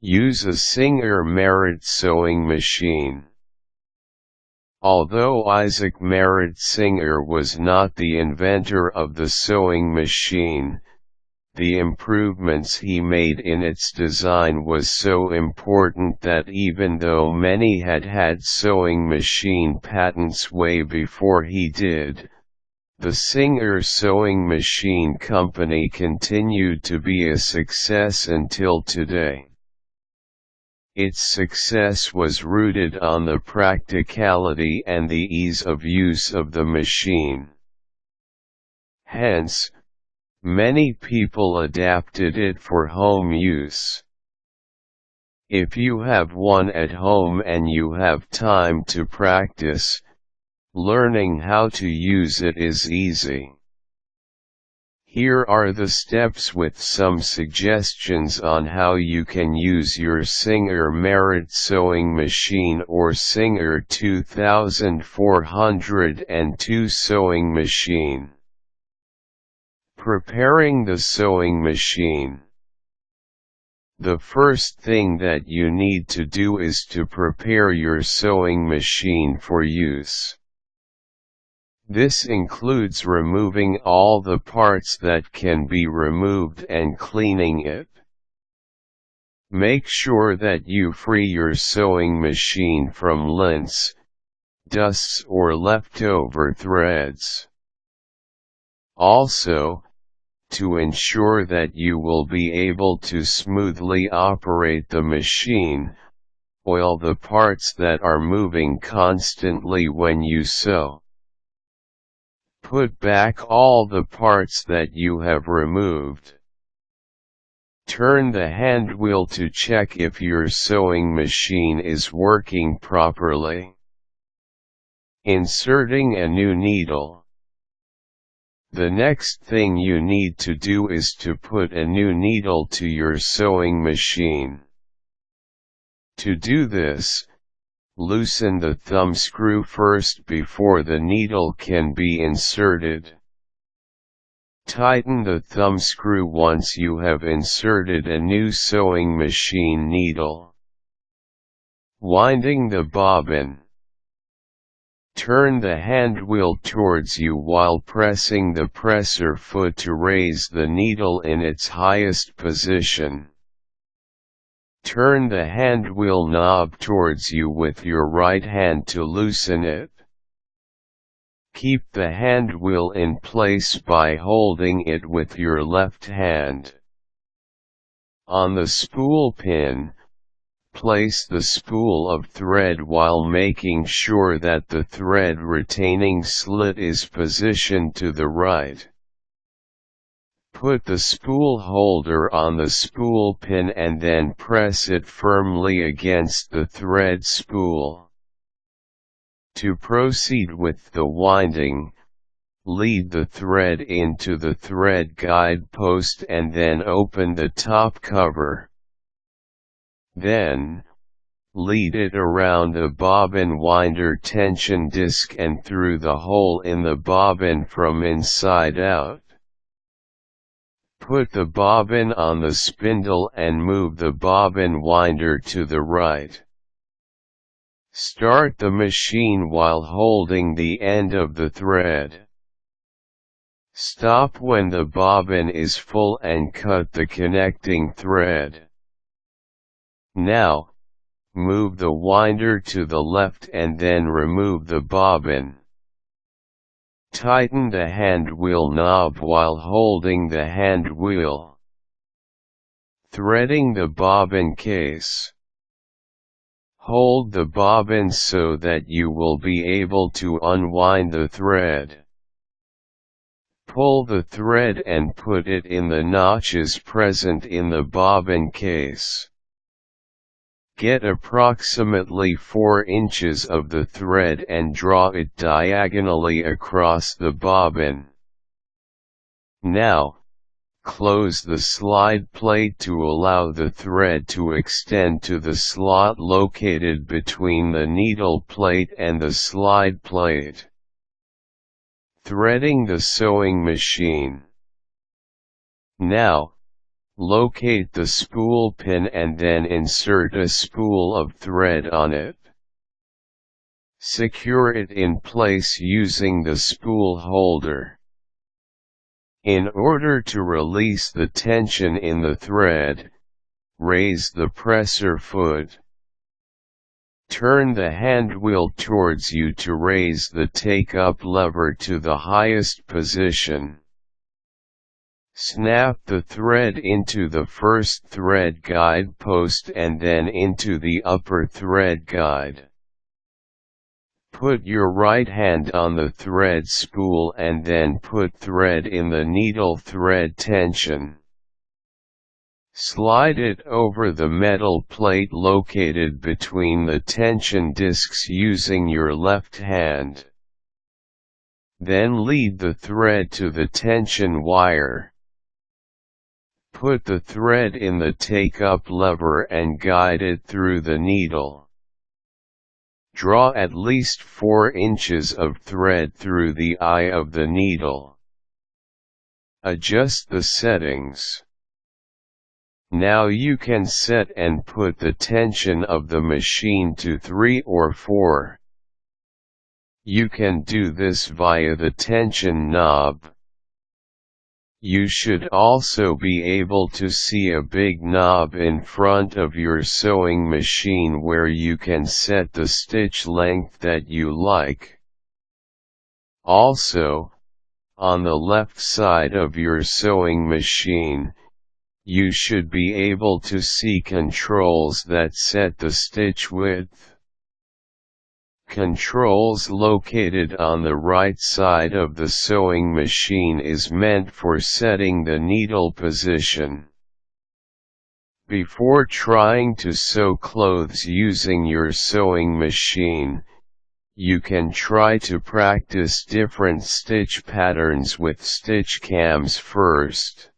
Use a Singer Merritt sewing machine. Although Isaac Merritt Singer was not the inventor of the sewing machine, the improvements he made in its design was so important that even though many had had sewing machine patents way before he did, the Singer Sewing Machine Company continued to be a success until today. Its success was rooted on the practicality and the ease of use of the machine. Hence, many people adapted it for home use. If you have one at home and you have time to practice, learning how to use it is easy. Here are the steps with some suggestions on how you can use your Singer Merritt sewing machine or Singer 2402 sewing machine. Preparing the sewing machine. The first thing that you need to do is to prepare your sewing machine for use. This includes removing all the parts that can be removed and cleaning it. Make sure that you free your sewing machine from lints, dusts or leftover threads. Also, to ensure that you will be able to smoothly operate the machine, oil the parts that are moving constantly when you sew. Put back all the parts that you have removed. Turn the handwheel to check if your sewing machine is working properly. Inserting a new needle. The next thing you need to do is to put a new needle to your sewing machine. To do this, loosen the thumbscrew first before the needle can be inserted. Tighten the thumbscrew once you have inserted a new sewing machine needle. Winding the bobbin. Turn the handwheel towards you while pressing the presser foot to raise the needle in its highest position. Turn the handwheel knob towards you with your right hand to loosen it. Keep the handwheel in place by holding it with your left hand. On the spool pin, place the spool of thread while making sure that the thread retaining slit is positioned to the right. Put the spool holder on the spool pin and then press it firmly against the thread spool. To proceed with the winding, lead the thread into the thread guide post and then open the top cover. Then, lead it around the bobbin winder tension disc and through the hole in the bobbin from inside out. Put the bobbin on the spindle and move the bobbin winder to the right. Start the machine while holding the end of the thread. Stop when the bobbin is full and cut the connecting thread. Now, move the winder to the left and then remove the bobbin. Tighten the handwheel knob while holding the handwheel. Threading the bobbin case. Hold the bobbin so that you will be able to unwind the thread. Pull the thread and put it in the notches present in the bobbin case. Get approximately 4 inches of the thread and draw it diagonally across the bobbin. Now, close the slide plate to allow the thread to extend to the slot located between the needle plate and the slide plate. Threading the sewing machine. Now, Locate the spool pin and then insert a spool of thread on it. Secure it in place using the spool holder. In order to release the tension in the thread, raise the presser foot. Turn the handwheel towards you to raise the take-up lever to the highest position. Snap the thread into the first thread guide post and then into the upper thread guide. Put your right hand on the thread spool and then put thread in the needle thread tension. Slide it over the metal plate located between the tension discs using your left hand. Then lead the thread to the tension wire. Put the thread in the take-up lever and guide it through the needle. Draw at least 4 inches of thread through the eye of the needle. Adjust the settings. Now you can set and put the tension of the machine to 3 or 4. You can do this via the tension knob. You should also be able to see a big knob in front of your sewing machine where you can set the stitch length that you like. Also, on the left side of your sewing machine, you should be able to see controls that set the stitch width. Controls located on the right side of the sewing machine is meant for setting the needle position. Before trying to sew clothes using your sewing machine, you can try to practice different stitch patterns with stitch cams first.